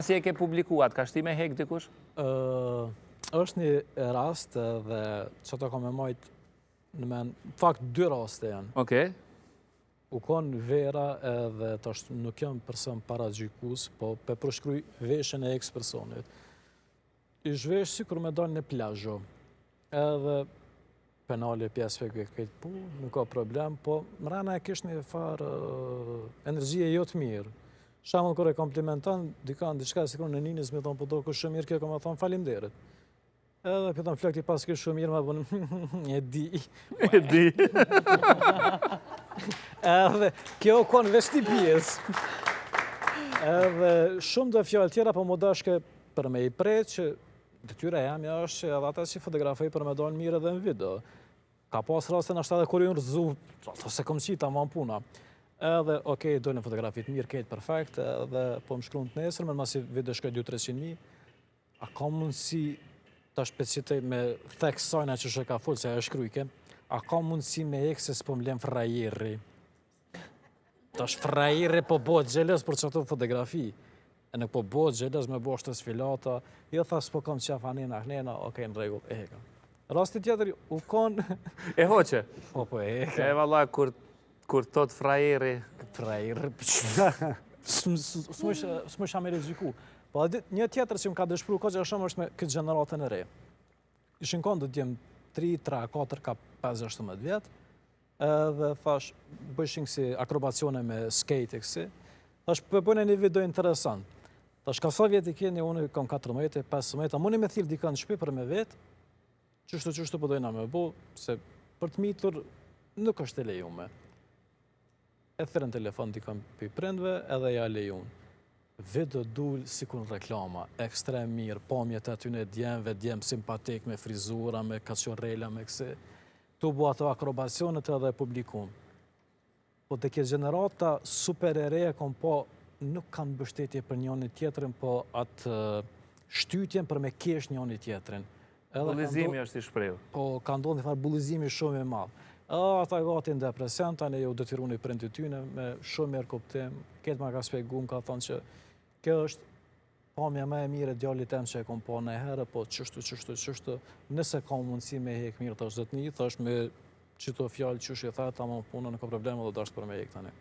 si e ke publikuat, ka shti me hek dikush? është një rast dhe që të kam e majtë në fakt 2 raste janë. Okej. U konë vera edhe të është nuk jam person para gjykus, po pe përshkruj veshën e eks-personit. I zhvesh si kur me dalë në plazho. Edhe penale pjesëve këtë pu, nuk ka problem, po mrena e kish një farë energjie jo të mirë. Shamull kër e komplimentan, dikan diçka si kur në ninës me thonë, po do kështë shumë mirë, kjo ka me thonë falimderit. Edhe për thonë flokti pas kështë shumë mirë, ma bënë, e di. E di. Edhe kjo konë vesti pjesë. Edhe shumë dhe fjallë tjera, po më dashke për me i prejtë që detyra jam është që edhe ata si fotografoj për me dojnë mirë edhe në video. Ka pas raste në ashtë edhe kur ju në rëzu, se kom qita ma në puna. Edhe, okej, dojnë në fotografit mirë, kejtë perfekt, edhe po më shkruan të nesër, me masi video shkoj 200-300.000, a ka mundësi ta shpecitoj me theks sajna që shë ka full, se e shkrujke, a ka mundësi me ekë se s'po m'lem frajeri. Ta sh frajeri po bëhet gjeles për qëto fotografi. E nuk po bëhet gjeles me boshtë të sfilata, jo tha s'po kam qef anina, ahnena, okej, në regull, e heka. Rasti tjetër, u konë... E hoqe? Po, e heka. E valla, kur tot frajeri... Frajeri... S'më shame reziku. Po, një tjetër që më ka dëshpru, ka që shumë është me këtë gjeneratën e re. Ishin konë dhe djemë 3, 4, ka 5-16 vjetë, dhe thash, bëshin kësi akrobacione me skate e kësi, thash, përbëjnë një video interesant. Thash, ka sa vjetë i keni, unë kam 14, 15, a muni me thilë dika në shpi për me vetë, qështu përdojna me bo, se për të mitur nuk është e lejume. E thërën telefon dikam për i prindve, edhe ja lejun. Video dull si kun reklama, ekstrem mirë, pomjet e aty në djemve, djem simpatik me frizura, me kaciorela, me kësi. Tu bu ato akrobacionet edhe publikum. Po të kje generata super e reja, kom po nuk kanë bështetje për njëni tjetërin, po atë shtytjen për me kesh njëni tjetërin. Bullizimi është i shpreju. Po, ka ndonë një farë bullizimi shumë i madhë. Ata gati në depresen, tani ju detyru një prindit tyne me shumë mirë kuptim. Ketë ma ka spjegu, më ka thonë që kjo është pamja me e mire djallit tem që e kom po në herë, po qështu, nëse ka mundësi me hek mirë të është dhe të një, thë është me qëto fjallë qështu i thajtë, ta më punë në ka probleme dhe dashtë për me hek tani.